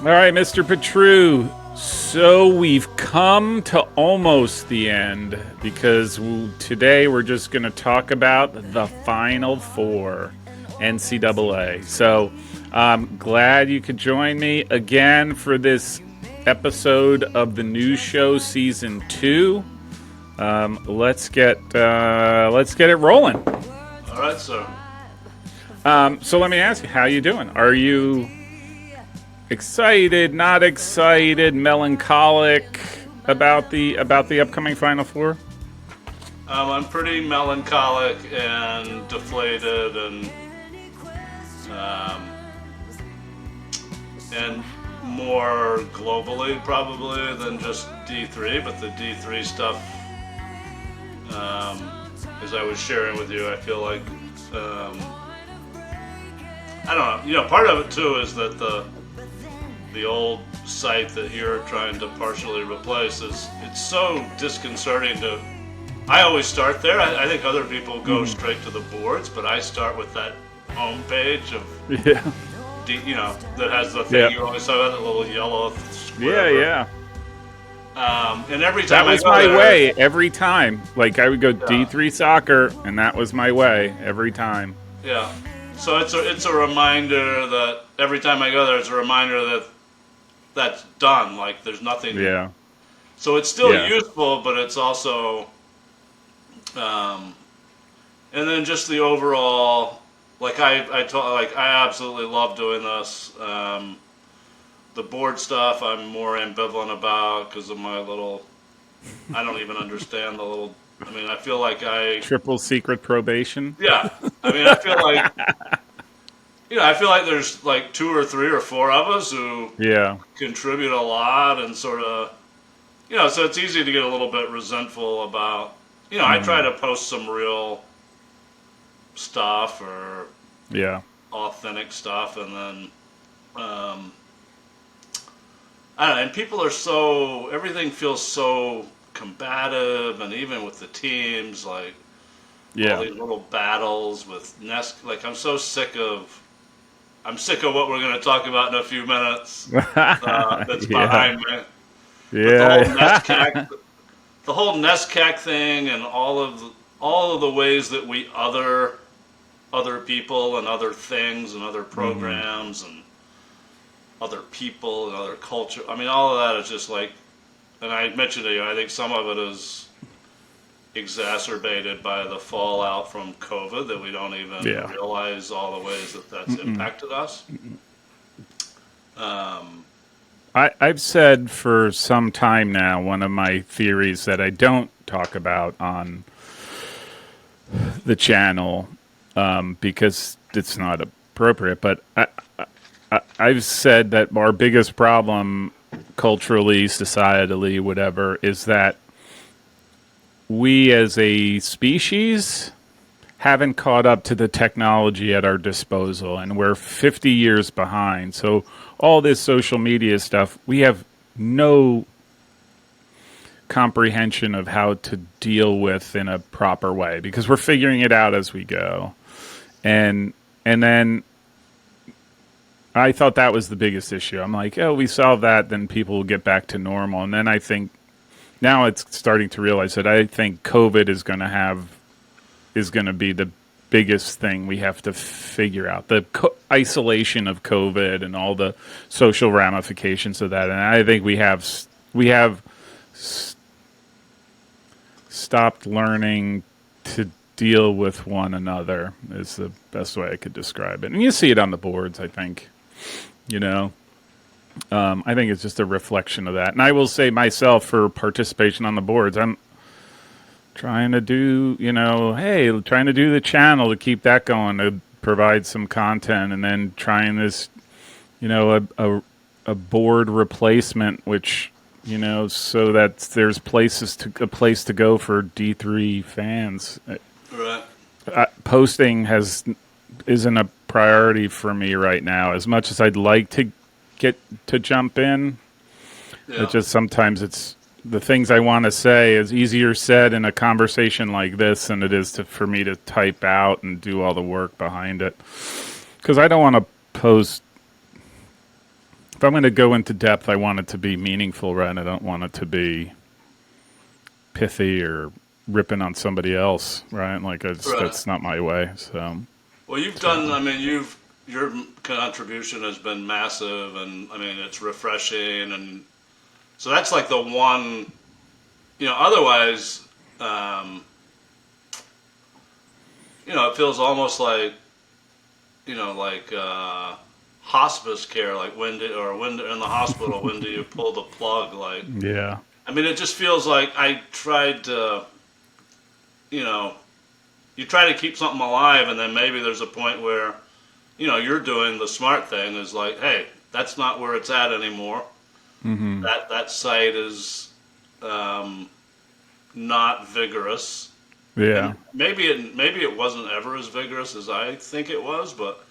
All right, Mr. Petru. So we've come to almost the end because today we're just going to talk about the Final Four, NCAA. So I'm glad you could join me again for this episode of the news show season 2. Let's get it rolling. All right, sir. So let me ask you, how you doing? Are you excited, not excited, melancholic about the upcoming Final Four? I'm pretty melancholic and deflated, um, and more globally probably than just D3. But the D3 stuff, as I was sharing with you, I feel like I don't know. Part of it too is that the old site that you're trying to partially replace it's so disconcerting to. I always start there. I think other people go straight to the boards, but I start with that home page of Yeah, that has the thing you always talk about, that little yellow square. yeah. And every That time I was go my there, way every time. Like I would go yeah, D3 soccer, and that was my way every time. yeah. So it's a reminder that every time I go there, it's a reminder that that's done. Like there's nothing. Yeah, So it's still yeah. useful, but it's also, um, and then just the overall, like I absolutely love doing this. The board stuff I'm more ambivalent about because of my little. I don't even understand the little. I mean, I feel like Triple secret probation. yeah. I mean, I feel like I feel like there's like 2 or 3 or 4 of us who Yeah. contribute a lot and sort of so it's easy to get a little bit resentful about, I try to post some real stuff or Yeah. authentic stuff, and then, I don't know, and people are so, everything feels so combative, and even with the teams, like, all Yeah. these little battles with Nest, like, I'm sick of what we're going to talk about in a few minutes, that's Yeah. behind me. But Yeah. the whole NESCAC thing, and all of the ways that we other people and other things and other programs and other people and other culture. I mean, all of that is just like, and I mentioned to you, I think some of it is exacerbated by the fallout from COVID, that we don't even Yeah. realize all the ways that that's impacted us. Um, I've said for some time now, one of my theories that I don't talk about on the channel because it's not appropriate, but I've said that our biggest problem culturally, societally, whatever, is that we as a species haven't caught up to the technology at our disposal, and we're 50 years behind. So all this social media stuff, we have no comprehension of how to deal with in a proper way because we're figuring it out as we go. And then I thought that was the biggest issue. I'm like, oh, we solve that, then people will get back to normal. And then I think now it's starting to realize that I think COVID is going to be the biggest thing we have to figure out. The isolation of COVID and all the social ramifications of that. And I think we have stopped learning to deal with one another is the best way I could describe it. And you see it on the boards, I think. You know, I think it's just a reflection of that. And I will say myself, for participation on the boards, I'm trying to do, trying to do the channel to keep that going, to provide some content, and then trying this, a board replacement, which, so that there's a place to go for D3 fans. right. Posting isn't a priority for me right now. As much as I'd like to get to jump in, Yeah. it just sometimes it's the things I want to say is easier said in a conversation like this than it is for me to type out and do all the work behind it. Because I don't want to post if I'm going to go into depth, I want it to be meaningful, right? I don't want it to be pithy or ripping on somebody else, right? Like Right. that's not my way. So, Well, you've done. I mean, your contribution has been massive, and I mean, it's refreshing, and so that's like the one. Otherwise, um, it feels almost like hospice care. Like when in the hospital, when do you pull the plug? Like, yeah, I mean, it just feels like I tried to, you know, you try to keep something alive, and then maybe there's a point where, you're doing the smart thing is like, hey, that's not where it's at anymore. hmm, That site is um, not vigorous, yeah, and maybe it wasn't ever as vigorous as I think it was, but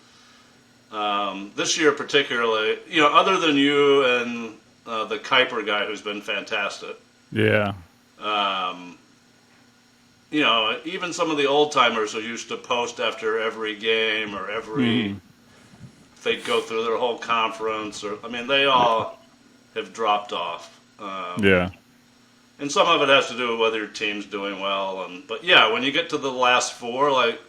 this year particularly, other than you and the Kuiper guy who's been fantastic. yeah, Um, even some of the old timers who used to post after every game or hmm, they'd go through their whole conference, or I mean, they all have dropped off. yeah, And some of it has to do with whether your team's doing well, but yeah, when you get to the last four, like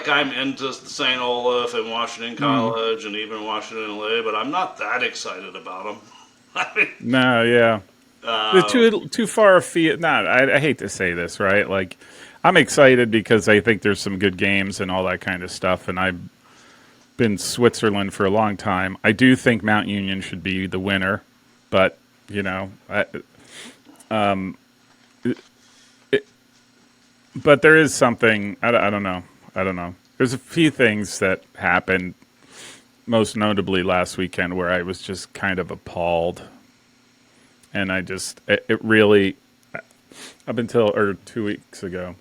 I'm into St. Olaf and Washington hmm. College and even Washington Lee, but I'm not that excited about them. I mean, No, yeah. The uh, too far afield. Not. I hate to say this, right? Like, I'm excited because I think there's some good games and all that kind of stuff, and I've been Switzerland for a long time. I do think Mount Union should be the winner, but you know, but there is something. I don't know. I don't know. There's a few things that happened, most notably last weekend, where I was just kind of appalled, and it really up until or 2 weeks ago,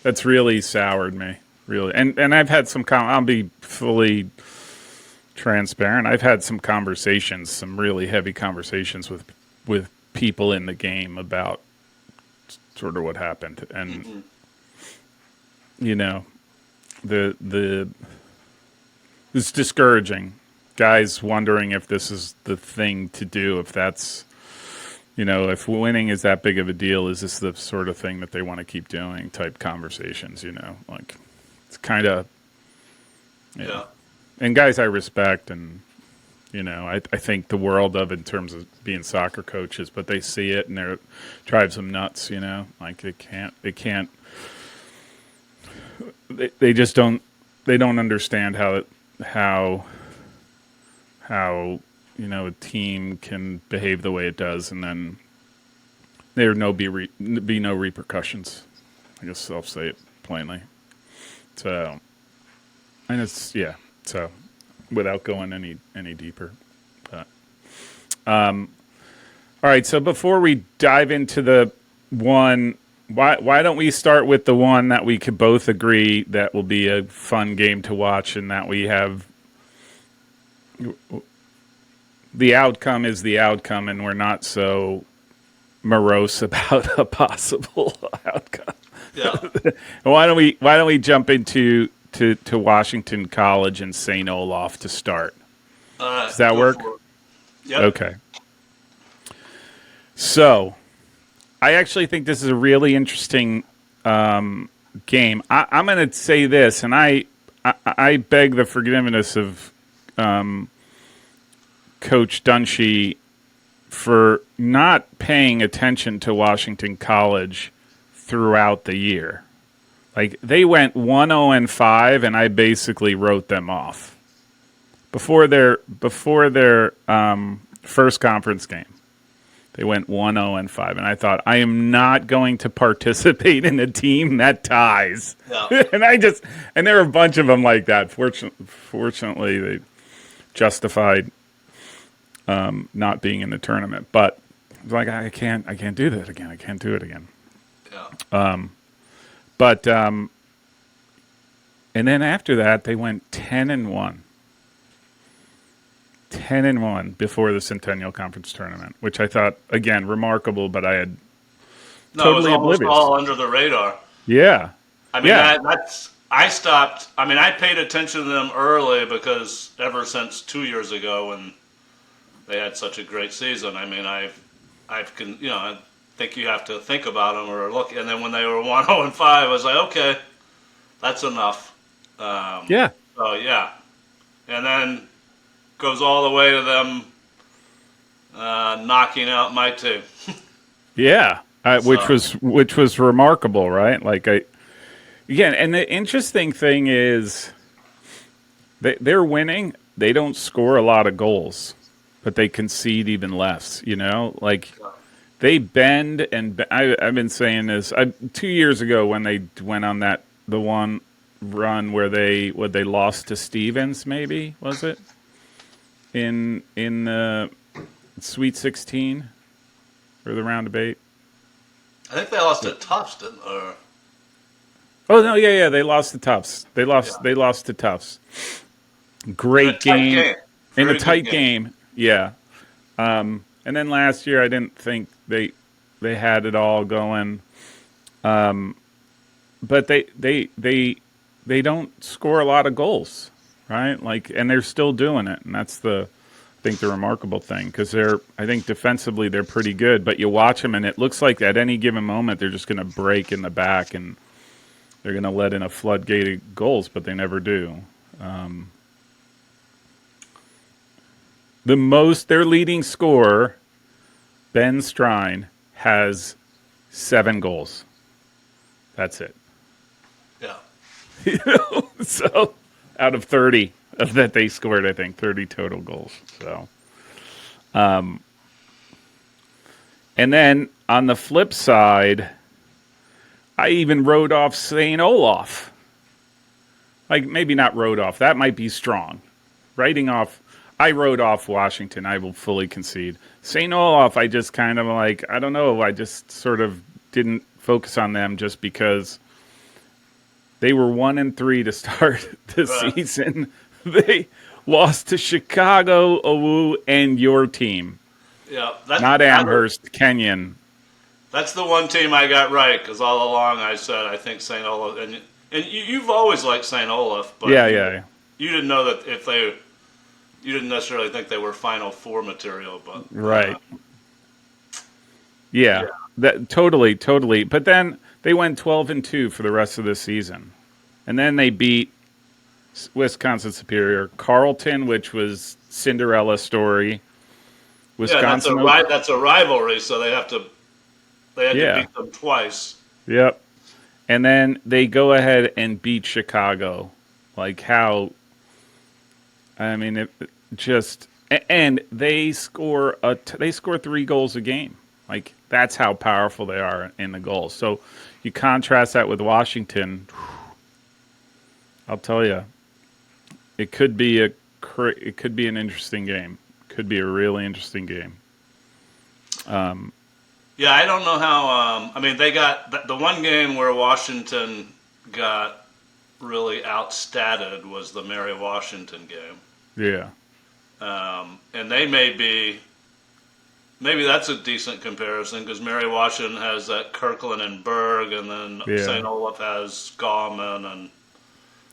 that's really soured me. Really, and I've had some. I'll be fully transparent. I've had some conversations, some really heavy conversations with people in the game about sort of what happened, and mhm. you know, the it's discouraging. Guys wondering if this is the thing to do, if that's if winning is that big of a deal, is this the sort of thing that they want to keep doing? Type conversations, like it's kind of yeah. Yeah, And guys I respect, and I think the world of in terms of being soccer coaches, but they see it and it drives them nuts. Like they just don't understand how a team can behave the way it does, and then there be no repercussions. I guess I'll say it plainly. So, and it's yeah. So, without going any deeper, but all right. So before we dive into the one, why don't we start with the one that we could both agree that will be a fun game to watch, and that we have the outcome is the outcome, and we're not so morose about a possible outcome. yeah. Why don't we jump into to Washington College and St. Olaf to start? Does that Go work? for it. Yep. Okay. So I actually think this is a really interesting game. I'm going to say this, and I beg the forgiveness of Coach Dunshee for not paying attention to Washington College throughout the year. Like they went 1-0-5, and I basically wrote them off before their first conference game. They went 1-0-5, and I thought I am not going to participate in a team that ties. Yeah. And there are a bunch of them like that. Fortunately, they justified not being in the tournament, but it's like I can't do that again. I can't do it again. Yeah. But and then after that, they went 10-1. 10-1 before the Centennial Conference tournament, which I thought again remarkable, but I had No, it was totally almost oblivious. all under the radar. Yeah, I mean, yeah, that's I stopped. I mean, I paid attention to them early because ever since 2 years ago when they had such a great season, I mean, I think you have to think about them or look. And then when they were 1-0-5, I was like, okay, that's enough. Um, Yeah. so yeah, and then goes all the way to them knocking out my team. Yeah. So Which was remarkable, right? Like I again, and the interesting thing is they're winning. They don't score a lot of goals, but they concede even less. You know, like they bend and I've been saying this 2 years ago when they went on the one run where they lost to Stevens, maybe was it in the Sweet 16 or the round of eight? I think they lost to Tufts, didn't they? Or, Oh no, yeah, they lost to Tufts. yeah, They lost to Tufts. in a Great tight game game, in a very good tight game. game. Yeah. And then last year I didn't think they had it all going. But they don't score a lot of goals, right? Like, and they're still doing it, and that's I think the remarkable thing because I think defensively they're pretty good, but you watch them and it looks like at any given moment they're just going to break in the back and they're going to let in a floodgate of goals, but they never do. Their leading scorer, Ben Strine, has 7 goals. That's it. Yeah, So out of 30 that they scored, I think 30 total goals. So, and then on the flip side, I even wrote off St. Olaf. Like maybe not wrote off. That might be strong. Writing off. I wrote off Washington. I will fully concede. St. Olaf, I just kind of like, I don't know. I just sort of didn't focus on them just because they were 1-3 to start the right. season. They lost to Chicago, Owu, and your team, Yeah, not Amherst, Kenyon. that's the one team I got right because all along I said I think St. Olaf, and you've always liked St. Olaf, but Yeah, yeah, you didn't know that if they you didn't necessarily think they were Final Four material, but right. Yeah, yeah, that totally. But then they went 12-2 for the rest of the season, and then they beat Wisconsin Superior, Carleton, which was Cinderella story. yeah, Wisconsin, that's a rivalry, so they had to yeah, beat them twice. yep. And then they go ahead and beat Chicago. Like how? I mean, just and they score 3 goals a game. Like that's how powerful they are in the goals. So you contrast that with Washington. I'll tell you, it could be it could be an interesting game. Could be a really interesting game. Yeah, I don't know how. I mean, they got the one game where Washington got really outstatted was the Mary Washington game, Yeah, and they may be. Maybe that's a decent comparison because Mary Washington has that Kirkland and Berg, and then yeah. St. Olaf has Gallman and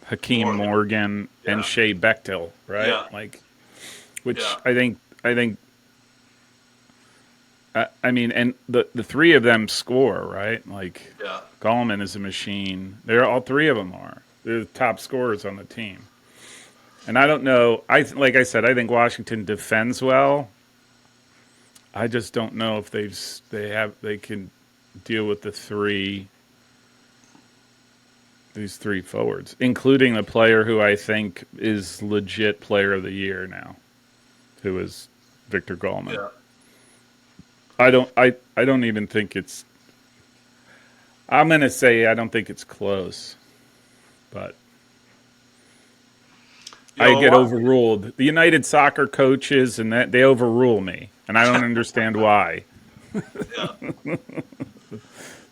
Hakeem Morgan. Morgan and Yeah, Shea Bechtel, right? yeah, Like, which yeah, I think I mean, and the 3 of them score, right? Like yeah. Gallman is a machine. They're all 3 of them are. They're the top scorers on the team. And I don't know. Like I said, I think Washington defends well. I just don't know if they can deal with these 3 forwards, including the player who I think is legit player of the year now, who is Victor Gallman. Yeah. I don't even think it's. I'm gonna say I don't think it's close, but You I know, get overruled. The United Soccer coaches and that they overrule me, and I don't understand why. yeah.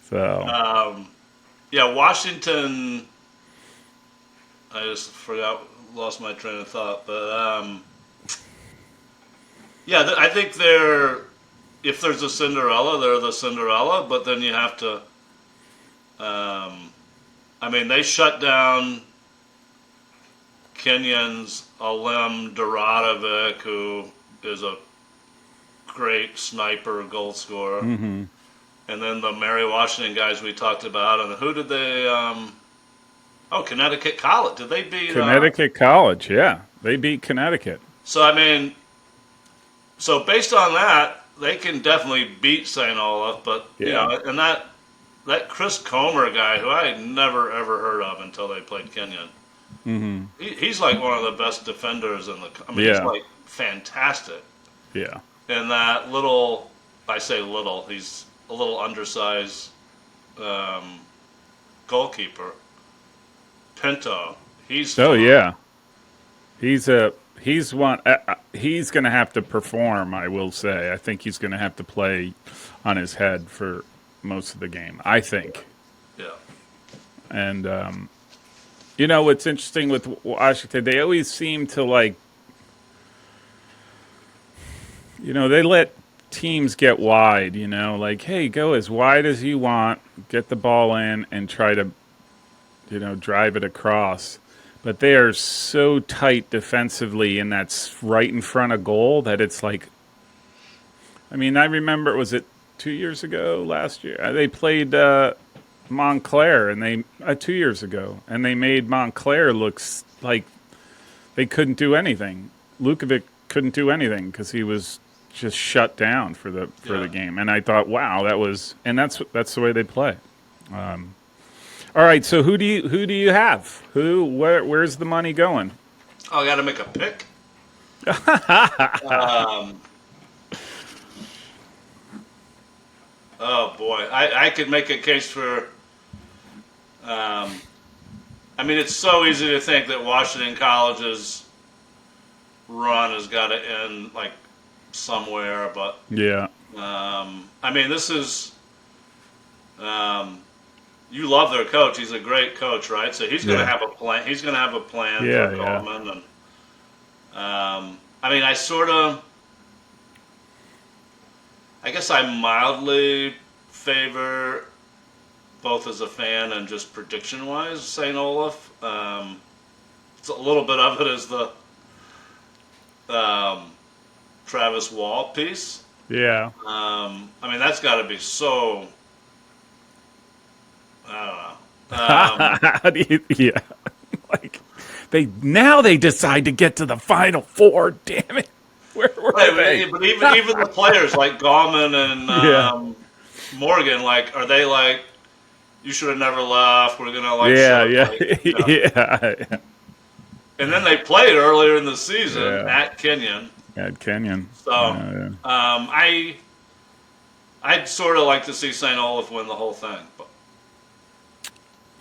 So Yeah, Washington. I just forgot, lost my train of thought. But yeah, I think they're. If there's a Cinderella, they're the Cinderella. But then you have to. I I mean, they shut down Kenyon's Alem Duradovic, who is a great sniper, goal scorer. Mm-hmm. And then the Mary Washington guys we talked about. And who did they? Oh, Connecticut College. Did they beat? Connecticut College, yeah. They beat Connecticut. So I mean, so based on that, they can definitely beat St. Olaf. But you Yeah. know, and that Chris Comer guy, who I had never ever heard of until they played Kenyon. Mm-hmm. He's like one of the best defenders in the. I mean, he's Yeah. like fantastic. Yeah. And that little, I say little, he's a little undersized goalkeeper, Pinto. He's Oh, fun. yeah. He's one. He's going to have to perform. I will say. I think he's going to have to play on his head for most of the game. I think. Yeah. And you know what's interesting with Washington? They always seem to like. You know, they let teams get wide. You know, like, hey, go as wide as you want, get the ball in, and try to, you know, drive it across. But they are so tight defensively, and that's right in front of goal that it's like. I mean, I remember, was it 2 years ago, last year? They played Montclair, and 2 years ago, and they made Montclair look like they couldn't do anything. Lukovic couldn't do anything because he was just shut down for the game. And I thought, wow, that's the way they play. All right, so who do you have? Where's the money going? Oh, I got to make a pick. Oh boy, I could make a case for. I mean, it's so easy to think that Washington College's run has got to end like somewhere, but Yeah, I mean, this is. You love their coach. He's a great coach, right? So he's going to Yeah. have a plan. He's going to have a plan Yeah, for yeah. Coleman, and I mean, I guess I mildly favor both as a fan and just prediction wise St. Olaf. It's a little bit of it is the Travis Wall piece. yeah. I mean, that's got to be so. I don't know. How do you? Yeah, like they decide to get to the final four. Damn it, where were they? But even the players like Gauman and Yeah, Morgan, like, are they like, you should have never left. We're gonna like yeah, sort of yeah, like, you know. yeah. And then they played earlier in the season Yeah. at Kenyon. At Kenyon. So Yeah. I'd sort of like to see St. Olaf win the whole thing. But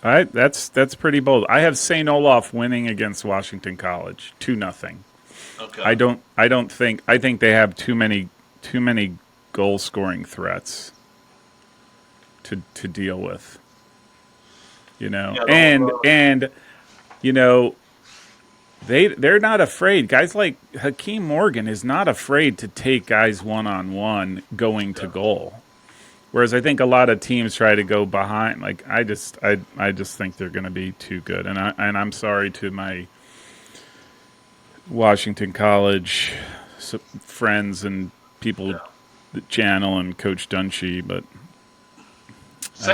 All right, that's pretty bold. I have St. Olaf winning against Washington College, 2-0. okay, I think they have too many goal scoring threats to deal with. You know, Yeah, and you know, they're not afraid. Guys like Hakeem Morgan is not afraid to take guys one-on-one going to goal. Whereas I think a lot of teams try to go behind. Like I just think they're going to be too good. And I'm sorry to my Washington College friends and people, the channel and Coach Dunshee, but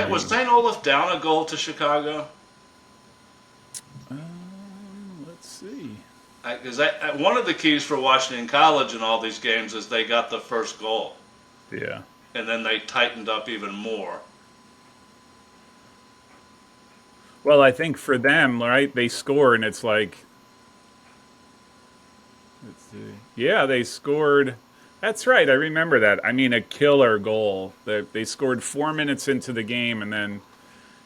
was St. Olaf down a goal to Chicago? let's see. Because one of the keys for Washington College in all these games is they got the first goal, Yeah. and then they tightened up even more. Well, I think for them, right, they score and it's like, let's see. Yeah, they scored. That's right. I remember that. I mean, a killer goal. They scored 4 minutes into the game, and then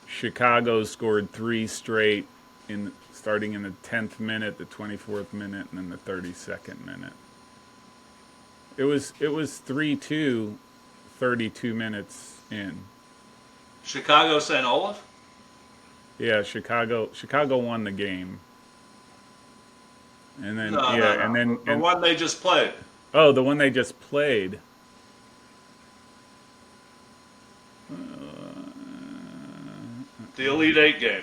Chicago scored 3 straight starting in the 10th minute, the 24th minute, and then the 32nd minute. It was 3-2, 32 minutes in. Chicago, St. Olaf? Yeah, Chicago won the game. And then No, yeah, no. and then the one they just played. oh, the one they just played. The Elite Eight game.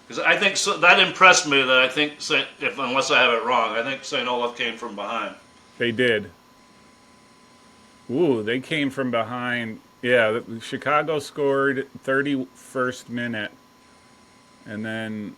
Because I think that impressed me. That I think if unless I have it wrong, I think St. Olaf came from behind. They did. Ooh, they came from behind. Yeah, Chicago scored 31st minute, and then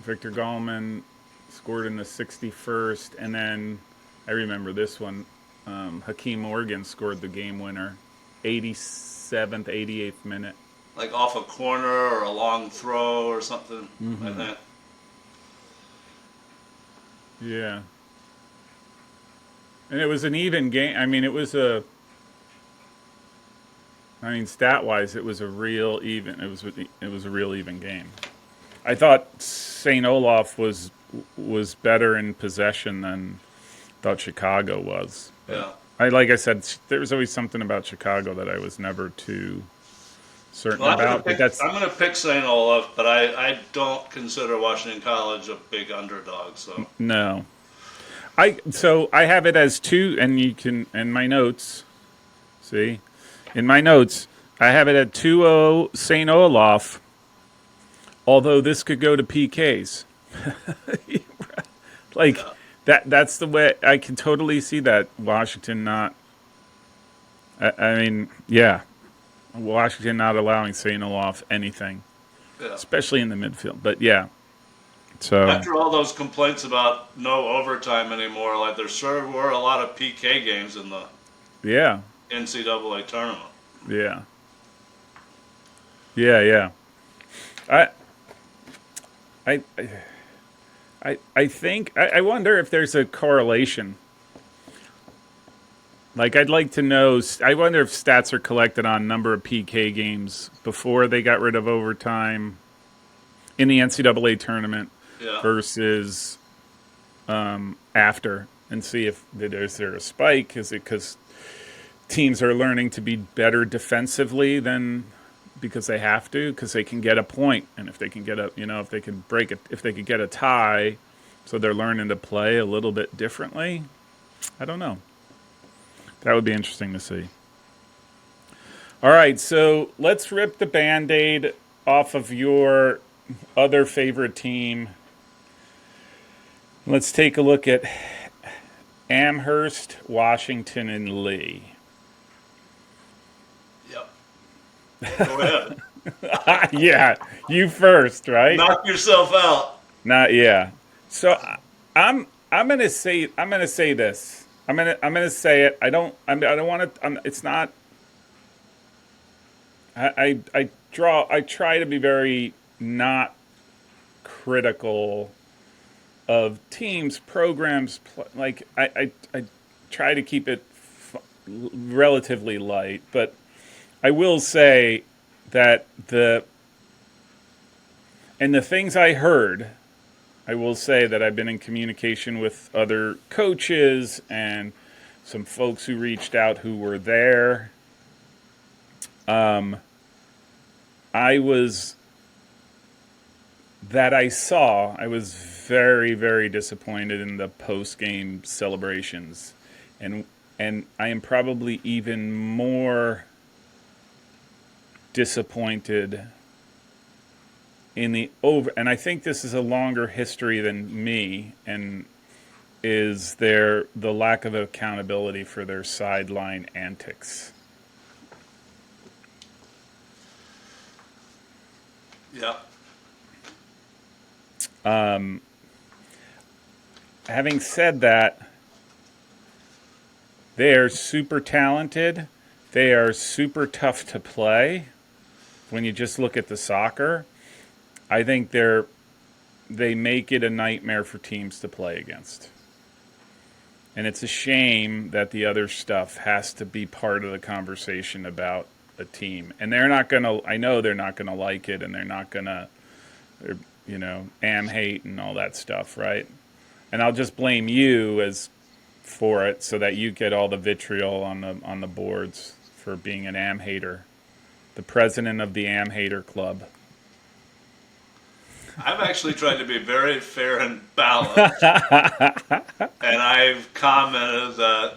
Victor Gallman scored in the 61st, and then I remember this one. Hakeem Morgan scored the game winner, 87th, 88th minute. Like off a corner or a long throw or something. I think. Yeah, and it was an even game. I mean, it was a. I mean, stat wise, it was a real even. It was a real even game. I thought St. Olaf was better in possession than thought Chicago was. But Yeah. like I said, there was always something about Chicago that I was never too certain Well, about. But that's I'm gonna pick St. Olaf, but I don't consider Washington College a big underdog. So no. I have it as two, and you can in my notes. See, in my notes, I have it at 2-0 St. Olaf. Although this could go to PKs, like yeah, that's the way I can totally see that Washington not. I mean, yeah, Washington not allowing St. Olaf anything, yeah. especially in the midfield. But yeah, so After all those complaints about no overtime anymore, like there sure were a lot of PK games in the yeah, NCAA tournament. yeah, yeah. I I I think I wonder if there's a correlation. Like, I'd like to know. I wonder if stats are collected on number of PK games before they got rid of overtime in the NCAA tournament Yeah, versus after, and see if is there a spike? Is it because teams are learning to be better defensively than because they have to, because they can get a point, and if they can get if they can break it, if they could get a tie, so they're learning to play a little bit differently. I don't know. That would be interesting to see. All right, so let's rip the Band-Aid off of your other favorite team. Let's take a look at Amherst, Washington, and Lee. yep. Go ahead, Yeah, you first, right? knock yourself out. Not yeah. So I'm gonna say this. I'm gonna say it. I don't want to. It's not. I try to be very not critical of teams, programs. Like I try to keep it relatively light, but I will say that the things I heard, I will say that I've been in communication with other coaches and some folks who reached out who were there. I was I was very, very disappointed in the post game celebrations, and I am probably even more disappointed in the over. And I think this is a longer history than me, and is the lack of accountability for their sideline antics. Yep. Having said that, they are super talented. They are super tough to play. When you just look at the soccer, I think they make it a nightmare for teams to play against. And it's a shame that the other stuff has to be part of the conversation about a team. And they're not going to, I know they're not going to like it, and they're not going to, hate and all that stuff, right? And I'll just blame you for it, so that you get all the vitriol on the boards for being an Am hater, the president of the Am hater club. I've actually tried to be very fair and balanced, and I've commented that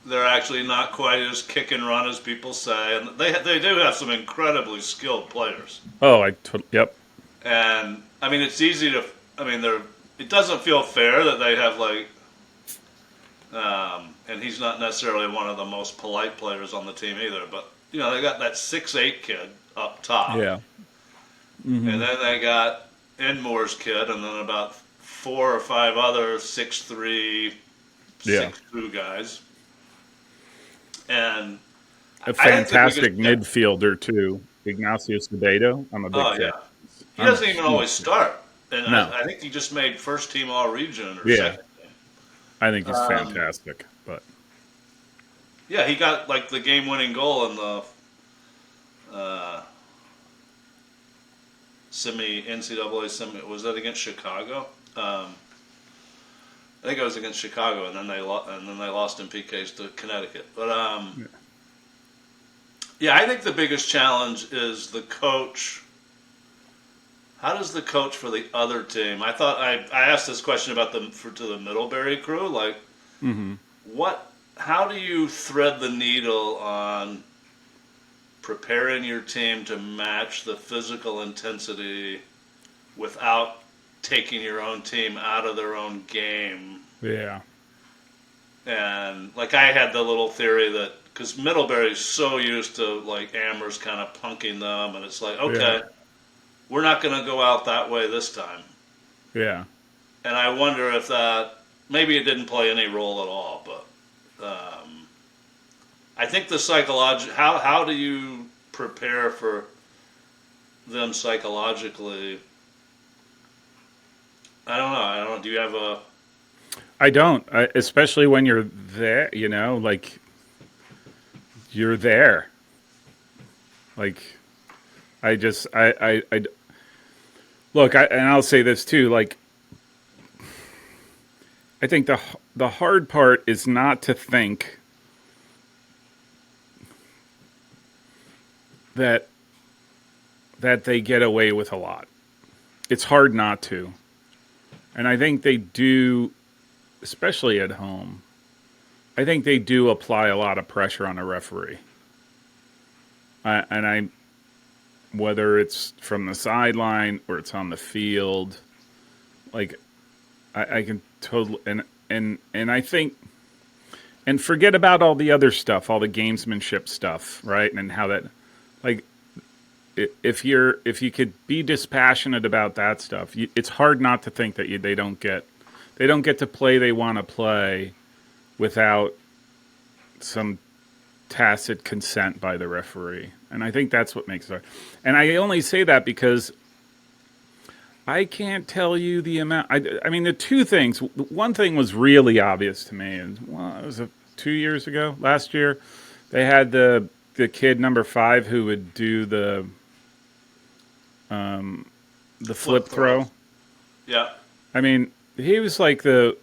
they're actually not quite as kick and run as people say, and they do have some incredibly skilled players. Oh, yep. And I mean, it's easy to. I mean, they're. It doesn't feel fair that they have like. And he's not necessarily one of the most polite players on the team either. But they got that 6'8" kid up top, Yeah. and Hmm. then they got Enmore's kid, and then about 4 or 5 other 6'3", Yeah. 6'2" guys. And A I think the biggest. fantastic midfielder too, Ignacio Cebedo. I'm a big Oh fan. yeah, he I'm a doesn't even huge always fan. start, and No. I think he just made first team All Region or Yeah. second team. I think he's Um, fantastic. But yeah, he got like the game-winning goal in the uh, semi NCAA semi. Was that against Chicago? I think it was against Chicago, and then they lost in PKs to Connecticut. But yeah, I think the biggest challenge is the coach. How does the coach for the other team? I asked this question about to the Middlebury crew. Like, hmm what? How do you thread the needle on preparing your team to match the physical intensity without taking your own team out of their own game? yeah. And like I had the little theory that because Middlebury's so used to like Amherst kind of punking them, and it's like, Yeah. okay, we're not going to go out that way this time. Yeah. And I wonder if that maybe it didn't play any role at all, but I think the psychological how do you prepare for them psychologically? I don't know. I don't know. Do you have a I don't, especially when you're there, like you're there. Like I just, I look, and I'll say this too. Like I think the hard part is not to think that they get away with a lot. It's hard not to, and I think they do, especially at home. I think they do apply a lot of pressure on a referee, and I whether it's from the sideline or it's on the field. Like I can totally and I think and forget about all the other stuff, all the gamesmanship stuff, right? And how that like if you could be dispassionate about that stuff, it's hard not to think that they don't get to play they want to play without some tacit consent by the referee. And I think that's what makes it hard. And I only say that because I can't tell you the amount. I mean, the two things. One thing was really obvious to me, and well, it was 2 years ago, last year. They had the kid number 5 who would do the flip flip throws? throw. Yeah. I mean, he was like the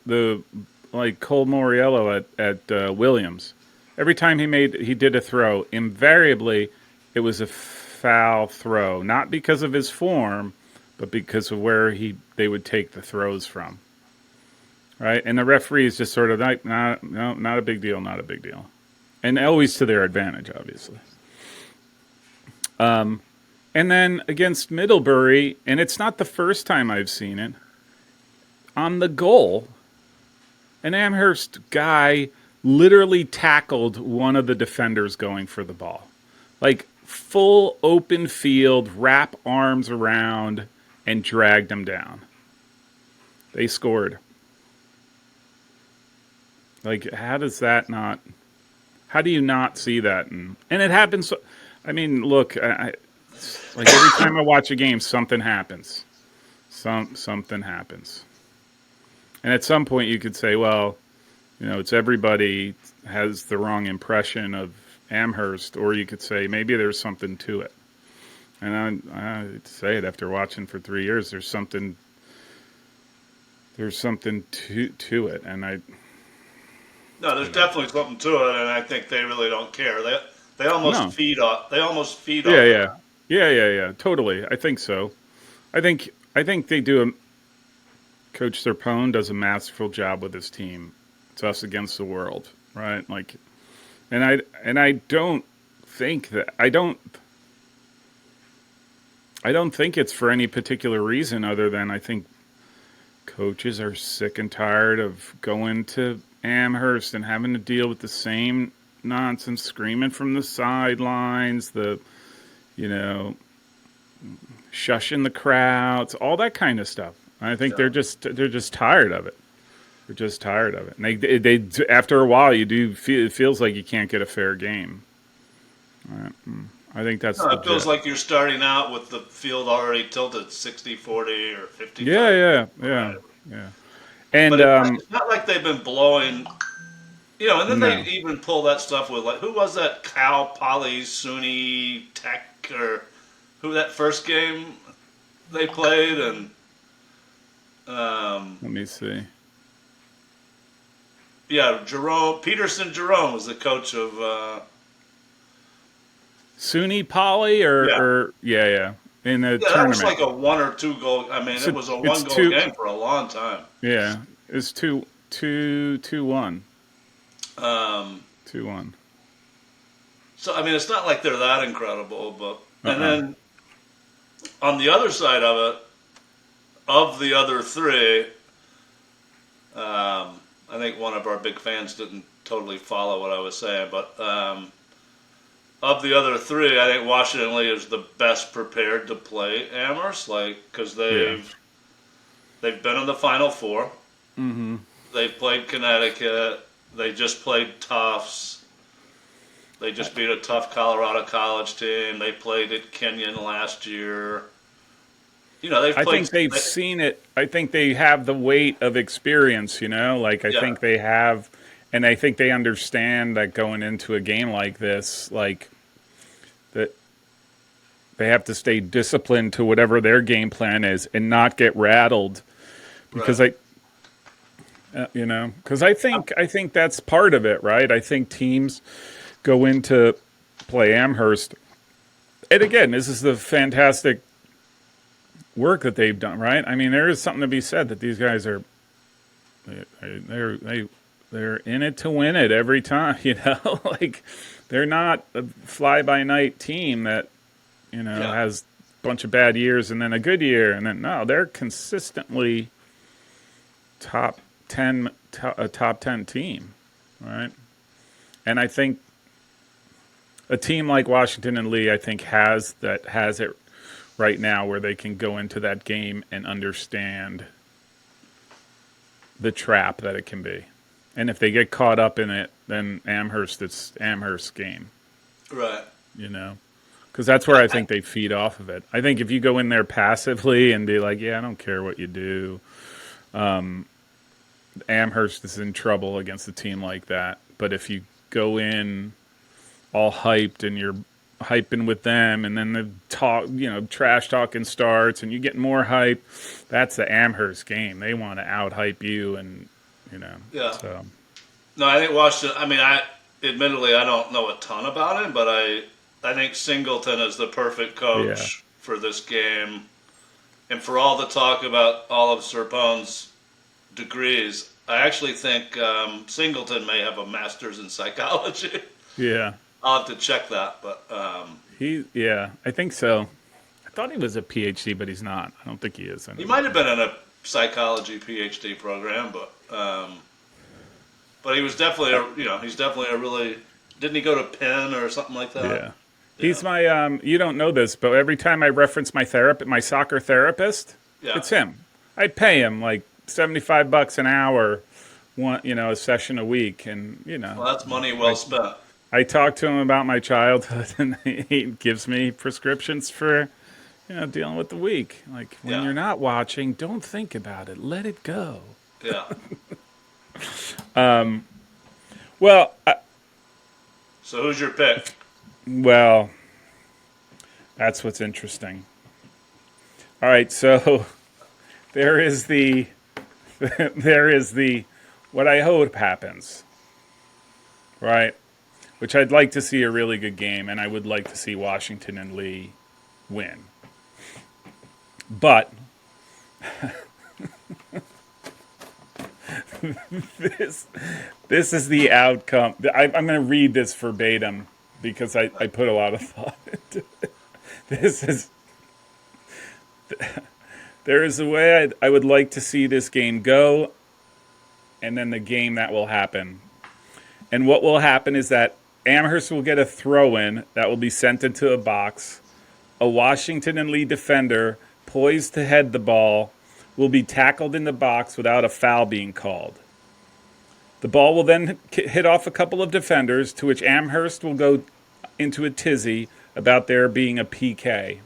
like Cole Moriello at Williams. Every time he did a throw, invariably it was a foul throw, not because of his form, but because of where they would take the throws from. Right, and the referee is just sort of like, nah, no, not a big deal, not a big deal, and always to their advantage, obviously. And then against Middlebury, and it's not the first time I've seen it, on the goal, an Amherst guy literally tackled one of the defenders going for the ball. Like full open field, wrap arms around, and dragged him down. They scored. Like, how does that not? How do you not see that? And it happens. I mean, look, like every time I watch a game, something happens. Something happens. And at some point, you could say, well, it's everybody has the wrong impression of Amherst, or you could say maybe there's something to it. And I say it after watching for 3 years. There's something. There's something to it, and No, there's definitely something to it, and I think they really don't care. They almost no, feed off. They almost feed yeah, off of yeah, that. yeah. Totally, I think so. I think they do. Coach Serpone does a masterful job with his team. It's us against the world, right? Like, and I don't think that I don't. I don't think it's for any particular reason other than I think coaches are sick and tired of going to Amherst and having to deal with the same nonsense, screaming from the sidelines, you know, shushing the crowds, all that kind of stuff. I think Yeah. they're just tired of it. They're just tired of it. And they after a while you do feel it feels like you can't get a fair game. I think that's No, it feels legit. like you're starting out with the field already tilted 60-40 or Yeah, 55. yeah, yeah, Right. yeah. But And it's not like they've been blowing, and then they no, even pull that stuff with, like, who was that Cal Poly SUNY Tech, or who that first game they played, and um, let me see. yeah, Jerome was the coach of, SUNY Poly yeah. or yeah, yeah, in the Yeah, that was tournament. like a one or two goal. I mean, So it was a it's one goal two. game for a long time. Yeah, it's 2-1, Um, 2-1. so I mean, it's not like they're that incredible, but and Uh-uh. then on the other side of it, of the other three, I think one of our big fans didn't totally follow what I was saying, but of the other three, I think Washington Lee is the best prepared to play Amherst, like because Yeah. they've been in the Final Four, Mm-hmm. they've played Connecticut, they just played Tufts, they just beat a tough Colorado College team, they played at Kenyon last year. They've I played. think they've seen it. I think they have the weight of experience, Like I Yeah, think they have, and I think they understand that going into a game like this, like that they have to stay disciplined to whatever their game plan is and not get rattled right. because because I think that's part of it, right? I think teams go into play Amherst, and again, this is the fantastic work that they've done, right? I mean, there is something to be said that these guys are they they're in it to win it every time, like they're not a fly by night team that Yeah, has a bunch of bad years and then a good year and then no, they're consistently top 10 a top 10 team, right? And I think a team like Washington and Lee, I think has it right now where they can go into that game and understand the trap that it can be. And if they get caught up in it, then it's Amherst's game, right. you know? Because that's where I think they feed off of it. I think if you go in there passively and be like, yeah, I don't care what you do, Amherst is in trouble against a team like that. But if you go in all hyped and you're hyping with them and then the trash talking starts and you get more hype, that's the Amherst game. They want to out hype you Yeah. so No, I think Washington. I mean, admittedly I don't know a ton about him, but I think Singleton is the perfect yeah. coach for this game, and for all the talk about all of Serpone's degrees, I actually think Singleton may have a master's in psychology. Yeah. I'll have to check that, but I think so. I thought he was a PhD, but he's not. I don't think he is he might anymore. have been in a psychology PhD program, but he was definitely he's definitely a really. Didn't he go to Penn or something like that? Yeah. Yeah, He's my you don't know this, but every time I reference my soccer therapist, yeah. it's him. I pay him like $75 an hour, a session a week and Well, that's money well I spent. I talk to him about my childhood and he gives me prescriptions for dealing with the week. Like when Yeah, you're not watching, don't think about it. Let it go. yeah. Well, So who's your pick? well, that's what's interesting. All right, so there is the there is the what I hope happens, right? Which I'd like to see a really good game, and I would like to see Washington and Lee win. But this this is the outcome. I'm going to read this verbatim because I put a lot of thought into it. This is There is a way I would like to see this game go, and then the game that will happen. And what will happen is that Amherst will get a throw-in that will be sent into a box. A Washington and Lee defender, poised to head the ball, will be tackled in the box without a foul being called. The ball will then hit off a couple of defenders, to which Amherst will go into a tizzy about there being a PK.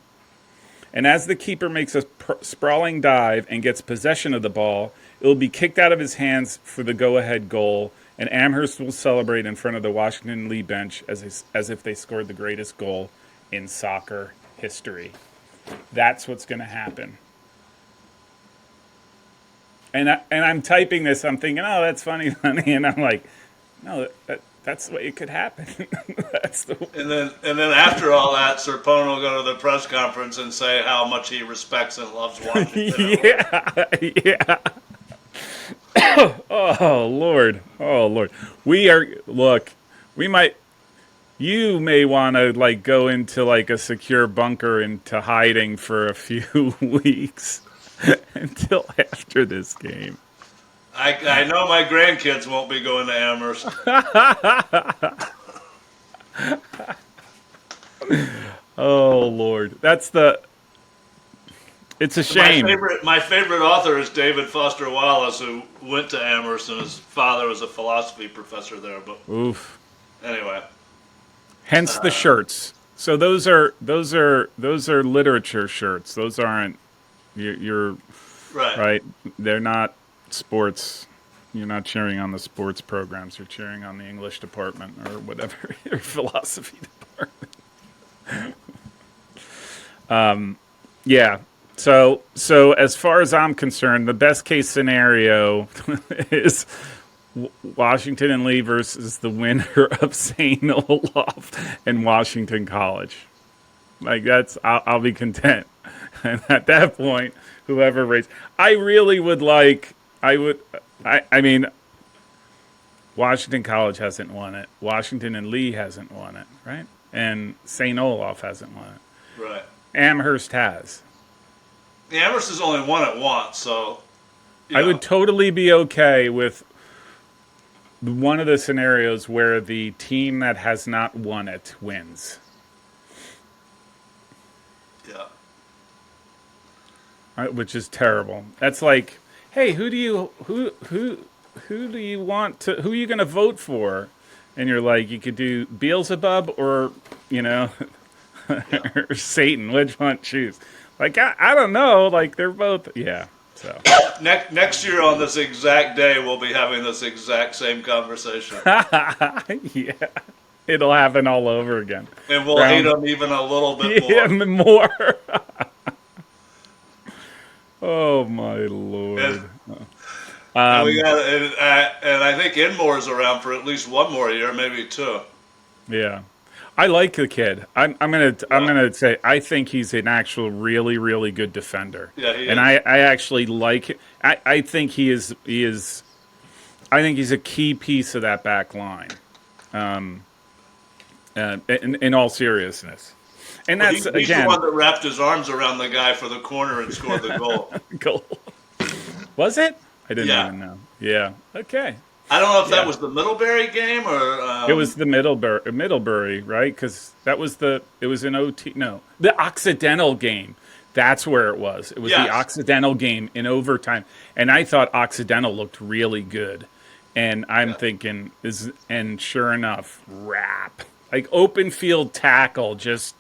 And as the keeper makes a sprawling dive and gets possession of the ball, it will be kicked out of his hands for the go-ahead goal, and Amherst will celebrate in front of the Washington Lee bench as if they scored the greatest goal in soccer history. That's what's going to happen. And I'm typing this. I'm thinking, oh, that's funny, honey. And I'm like, no, that's the way it could happen. That's the. And then after all that, Serpone will go to the press conference and say how much he respects and loves Washington. Yeah. Oh Lord. You may want to like go into like a secure bunker into hiding for a few weeks until after this game. I know my grandkids won't be going to Amherst. Oh Lord, it's a shame. My favorite author is David Foster Wallace, who went to Amherst, and his father was a philosophy professor there. But Oof. anyway, Hence the shirts. So those are literature shirts. Those aren't you're right. They're not sports. You're not cheering on the sports programs. You're cheering on the English department or whatever, your philosophy department. Yeah. So as far as I'm concerned, the best case scenario is Washington and Lee versus the winner of St. Olaf and Washington College. Like I'll be content. And at that point, whoever rates, I mean, Washington College hasn't won it. Washington and Lee hasn't won it, right? And St. Olaf hasn't won it. right. Amherst has. Amherst has only won it once, so I would totally be okay with one of the scenarios where the team that has not won it wins. Yeah. Which is terrible. That's like, hey, who are you going to vote for? And you're like, you could do Beelzebub or or Satan. Which one choose? Like I don't know. Like they're both. Yeah. So next year on this exact day, we'll be having this exact same conversation. Yeah. It'll happen all over again. And we'll hate them even a little bit more. Yeah, more. Oh my Lord. And we got, and I think Enmore's around for at least one more year, maybe two. Yeah, I like the kid. I'm gonna say I think he's an actual really really good defender. Yeah, he and is. I actually like. I think he is. I think he's a key piece of that back line. In all seriousness. And that's he's again the one that wrapped his arms around the guy for the corner and scored the goal. goal. Was it? I didn't Yeah. even know. Yeah. Okay. I don't know if that was the Middlebury game or It was the Middlebury, right? Because it was an OT. No, the Occidental game. That's where it was. It was Yes. the Occidental game in overtime, and I thought Occidental looked really good. And I'm thinking, and sure enough, like open field tackle, just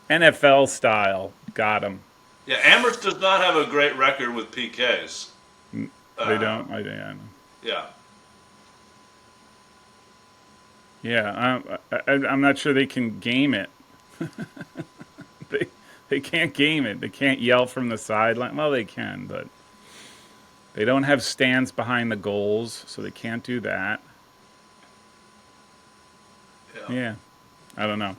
NFL style, got him. Yeah, Amherst does not have a great record with PKs. They don't. I know. Yeah. Yeah, I'm not sure they can game it. They can't game it. They can't yell from the sideline. Well, they can, but they don't have stands behind the goals, so they can't do that. Yeah. I don't know.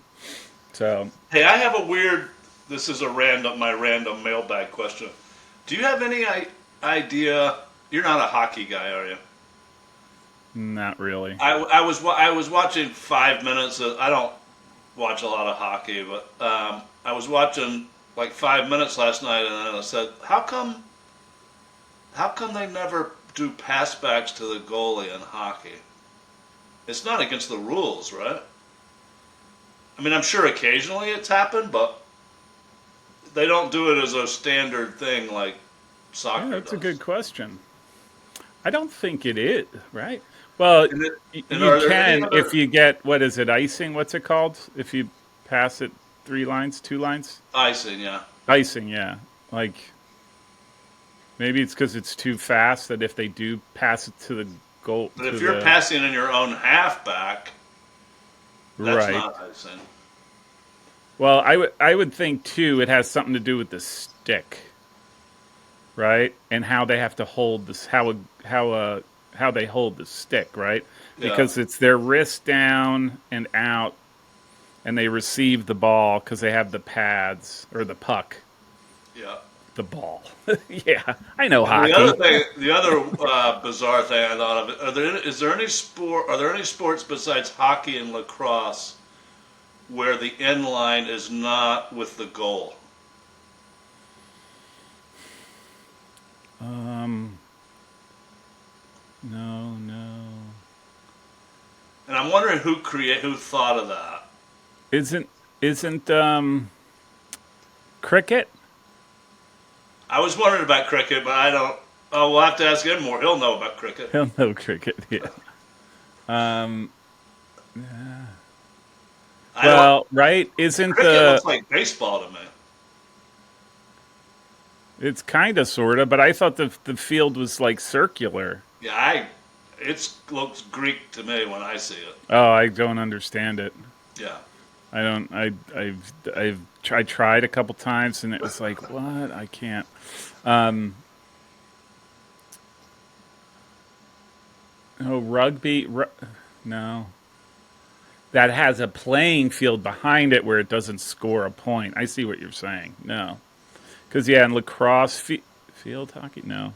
So Hey, I have a weird. This is my random mailbag question. Do you have any idea? You're not a hockey guy, are you? not really. I was watching 5 minutes. I don't watch a lot of hockey, but I was watching like 5 minutes last night, and then I said, how come they never do passbacks to the goalie in hockey? It's not against the rules, right? I mean, I'm sure occasionally it's happened, but they don't do it as a standard thing like Yeah, soccer that's a good does. question. I don't think it is, right? Well, And, and you are there any can if other you get, what is it, icing? What's it called? If you pass it 3 lines, 2 lines? icing? Yeah, Icing, yeah. Like maybe it's because it's too fast that if they do pass it to the goal, but to if you're the passing in your own halfback, that's right. not icing. Well, I would think too it has something to do with the stick, right? And how they have to hold this, how they hold the stick, right? Yeah, Because it's their wrist down and out, and they receive the ball because they have the pads or the puck, yeah. the ball. Yeah, I know And the other hockey. thing, the other bizarre thing I thought of, are there any sports besides hockey and lacrosse where the end line is not with the goal? Um, no, no. And I'm wondering who thought of that. Isn't cricket? I was wondering about cricket, but I don't. Oh, we'll have to ask him more. He'll know about cricket. Hell no, cricket. Yeah. Um. I don't. Well, right? Isn't Cricket looks the like baseball to me. It's kind of sorta, but I thought the field was like circular. Yeah, it looks Greek to me when I see it. Oh, I don't understand it. Yeah. I don't. I tried a couple times and it was like, what? I can't. Um. Oh, rugby. No, that has a playing field behind it where it doesn't score a point. I see what you're saying. No, because yeah, in lacrosse, field hockey. No.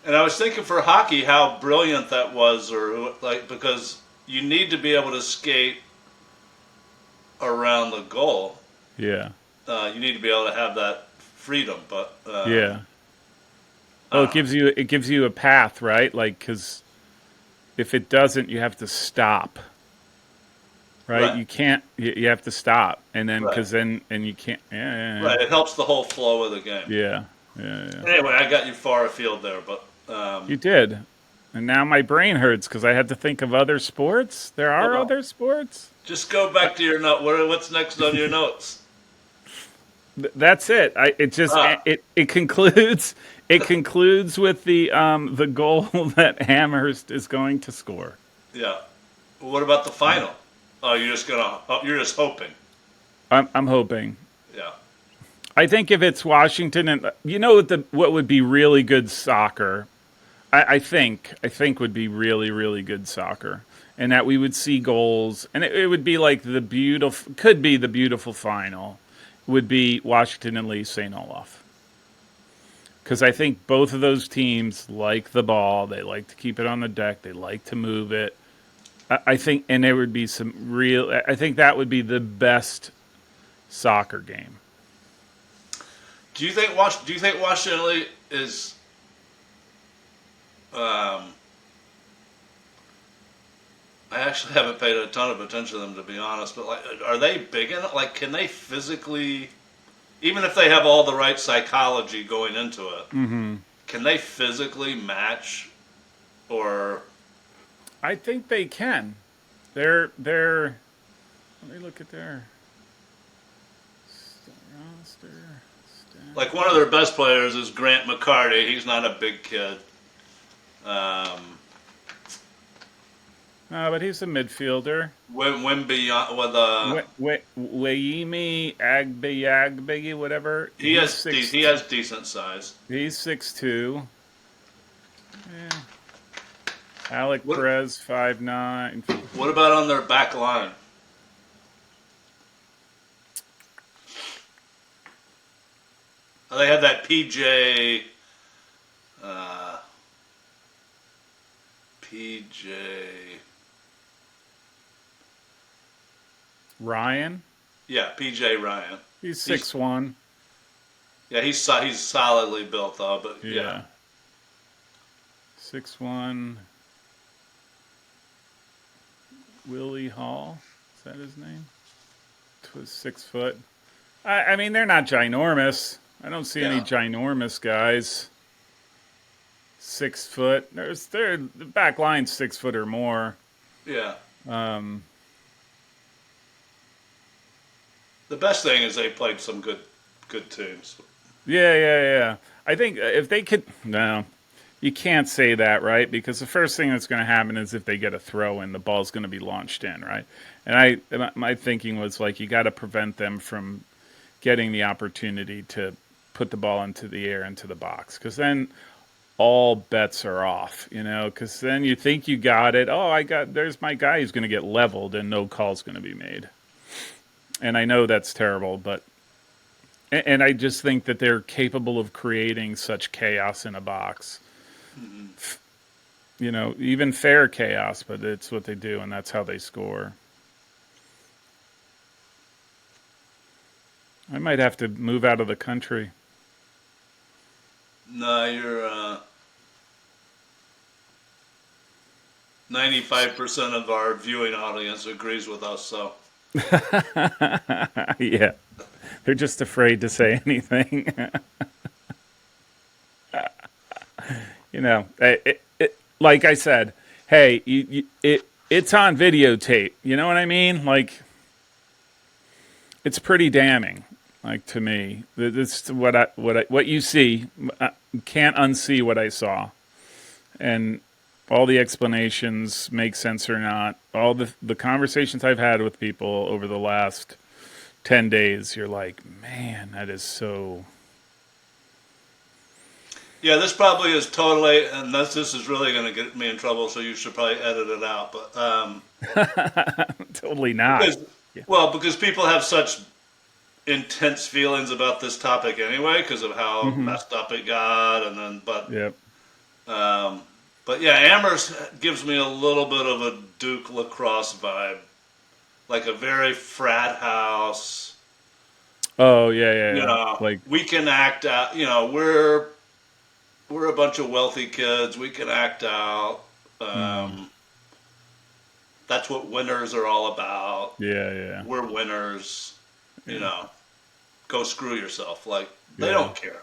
And I was thinking for hockey how brilliant that was, or like because you need to be able to skate around the goal. Yeah. You need to be able to have that freedom, but Yeah. I Well, don't know. it gives you a path, right? Like, because if it doesn't, you have to stop, right? Right, You have to stop, and then right, because then and you can't. right. It helps the whole flow of the game. Yeah, yeah, yeah. Anyway, I got you far afield there, but You did, and now my brain hurts because I had to think of other sports. There oh are well. other sports. Just go Uh, back to your note. What's next on your notes? that's it. It just Ah, it concludes. It concludes with the goal that Amherst is going to score. yeah. What about the final? Oh, you're just hoping. I'm hoping. Yeah, I think if it's Washington and what would be really good soccer, I think would be really really good soccer, and that we would see goals, and it would be like the beautiful final, would be Washington and Lee St. Olaf, because I think both of those teams like the ball, they like to keep it on the deck, they like to move it. I think, and there would be some real. I think that would be the best soccer game. Do you think Washington Lee is? Um, I actually haven't paid a ton of attention to them to be honest, but like, are they big in it? Like, can they physically, even if they have all the right psychology going into it, Hmm. can they physically match or? I think they can. They're. Let me look at their roster Like one of their stats. best players is Grant McCarty. He's not a big kid. Um, But he's a midfielder. Wimby with Waimi Agbe, whatever. he has decent size. He's 6'2". Yeah. Alec What Perez 5'9". what about on their back line? They had that uh, PJ, Ryan. yeah, PJ Ryan. He's He's 6'1". Yeah, he's solidly built though, but yeah. Yeah. 6'1", Willie Hall. Is that his name? 6 foot. I mean, they're not ginormous. I don't see any Yeah. ginormous guys. 6 foot. The back line's 6 foot or more. Yeah. Um, The best thing is they played some good teams. yeah. I think if they could, no, you can't say that, right? Because the first thing that's going to happen is if they get a throw in, the ball's going to be launched in, right? My thinking was like you got to prevent them from getting the opportunity to put the ball into the air into the box, because then all bets are off, because then you think you got it. Oh, there's my guy who's going to get leveled and no call's going to be made. And I know that's terrible, but and I just think that they're capable of creating such chaos in a box. Even fair chaos, but it's what they do, and that's how they score. I might have to move out of the country. No, you're 95% of our viewing audience agrees with us. So Yeah, they're just afraid to say anything. Like I said, hey, it's on videotape. You know what I mean? Like, it's pretty damning. Like, to me, this what you see. Can't unsee what I saw, and all the explanations make sense or not. All the conversations I've had with people over the last 10 days, you're like, man, that is so. yeah, this probably is totally, and this is really going to get me in trouble. So you should probably edit it out. But Totally not. because Yeah. because people have such intense feelings about this topic anyway, because of how Mm-hmm. messed up it got, and then Yep. um, but yeah, Amherst gives me a little bit of a Duke lacrosse vibe, like a very frat house. Oh yeah. Like, We can act out. We're a bunch of wealthy kids. We can act out. mm, Um, that's what winners are all about. yeah. We're winners. You Yeah. know, go screw yourself. Like they Yeah. don't care.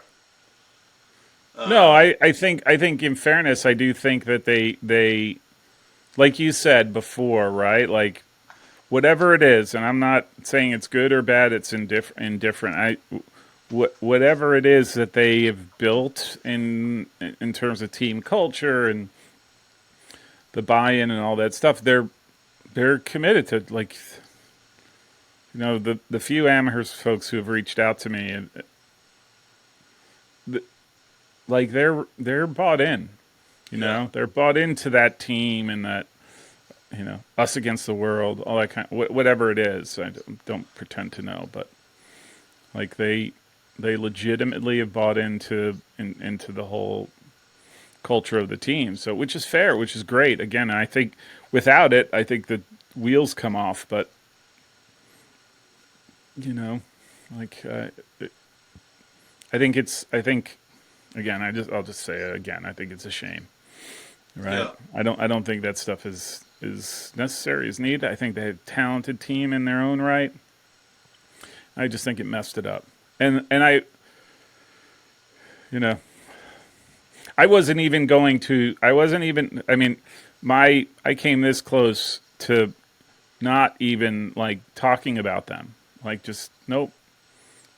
No, Um, I think in fairness, I do think that they like you said before, right? Like, whatever it is, and I'm not saying it's good or bad. It's indifferent. Whatever it is that they have built in terms of team culture and the buy-in and all that stuff, they're committed to, like, the few Amherst folks who have reached out to me, and like they're bought in. yeah, They're bought into that team and that, us against the world, all that whatever it is. I don't pretend to know, but like they legitimately have bought into the whole culture of the team. So, which is fair, which is great. Again, I think without it, I think the wheels come off. But you know, like I think again, I'll just say it again. I think it's a shame, right? yeah, I don't think that stuff is necessary, is needed. I think they had a talented team in their own right. I just think it messed it up. And you know, I wasn't even going to. I wasn't even. I mean, I came this close to not even like talking about them. Like, just nope.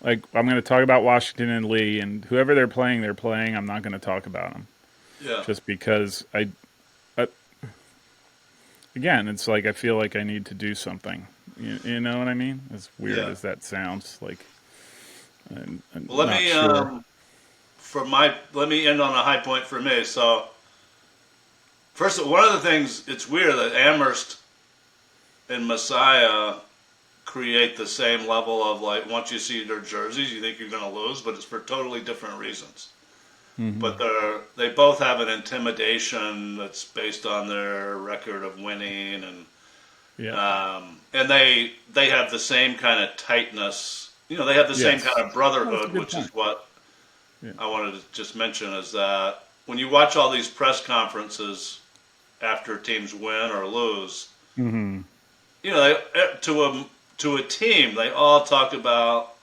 Like, I'm going to talk about Washington and Lee, and whoever they're playing, they're playing. I'm not going to talk about them yeah, just because I again, it's like I feel like I need to do something. You know what I mean? As weird yeah. as that sounds, like I'm Well, not sure. let me end on a high point for me. So first, one of the things it's weird that Amherst and Messiah create the same level of like once you see their jerseys, you think you're going to lose, but it's for totally different reasons. Hmm. But they both have an intimidation that's based on their record of winning, Yeah. and they have the same kind of tightness. They have the same Yes. kind of Oh, that's a brotherhood, good which point. is what I wanted to just mention is that when you watch all these press conferences after teams win or lose, Mm-hmm. you know, to a team, they all talk about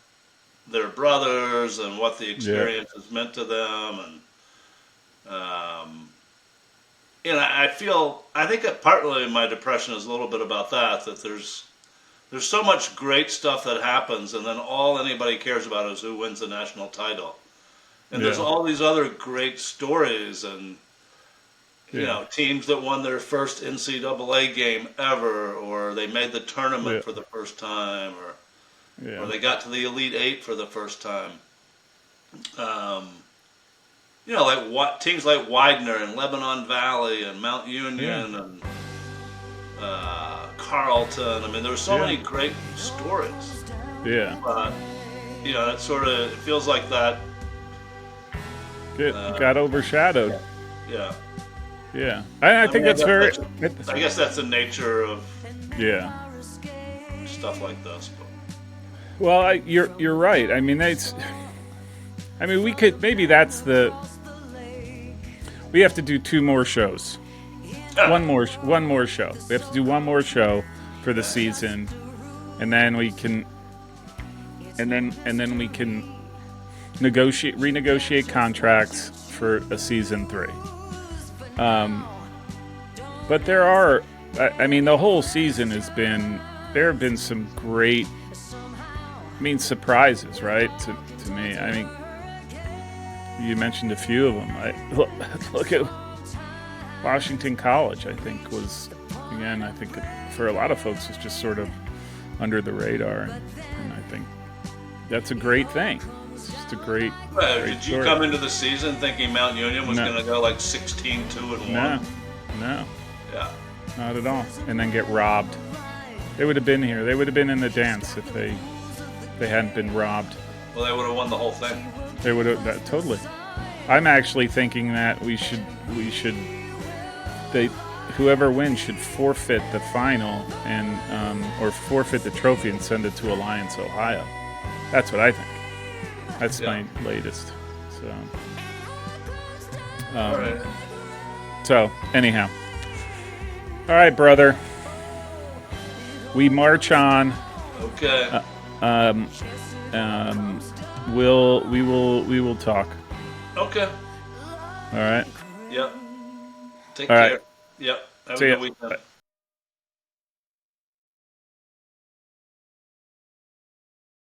their brothers and what the Yeah. experience has meant to them, and I think that partly my depression is a little bit about that. That there's so much great stuff that happens, and then all anybody cares about is who wins the national title. And there's Yeah. all these other great stories, and Yeah. teams that won their first NCAA game ever, or they made the Yeah. tournament for the first time, or Yeah. they got to the Elite Eight for the first time. Um, like what teams like Widener and Lebanon Valley and Mount Yeah. Union and Carlton. I mean, there were so Yeah. many great stories, Yeah. but it feels like that. It Uh, got overshadowed. yeah, Yeah. I think mean, that's very. I guess that's the nature of Yeah. stuff like this. But. Well, you're right. I mean, we could maybe that's the. We have to do 2 more shows. One more show. We have to do one more show for the season, and then we can. And then we can renegotiate contracts for a season 3. But there are, I mean, the whole season there have been some great, surprises, right? To me, I mean, you mentioned a few of them. Look at Washington College. I think for a lot of folks, it's just sort of under the radar, and I think that's a great thing. It's just a great. Great Did you story. come into the season thinking Mount Union was No. going to go like 16-2-1? No, Yeah. not at all. And then get robbed. They would have been here. They would have been in the dance if they hadn't been robbed. Well, they would have won the whole thing. They would have totally. I'm actually thinking that whoever wins should forfeit the final and or forfeit the trophy and send it to Alliance, Ohio. That's what I think. That's my latest. So. All right. So anyhow, all right, brother. We march on. Okay. We will talk. Okay. All right. Yep. Take All care. right. Yep. Have See a ya. good weekend. Bye.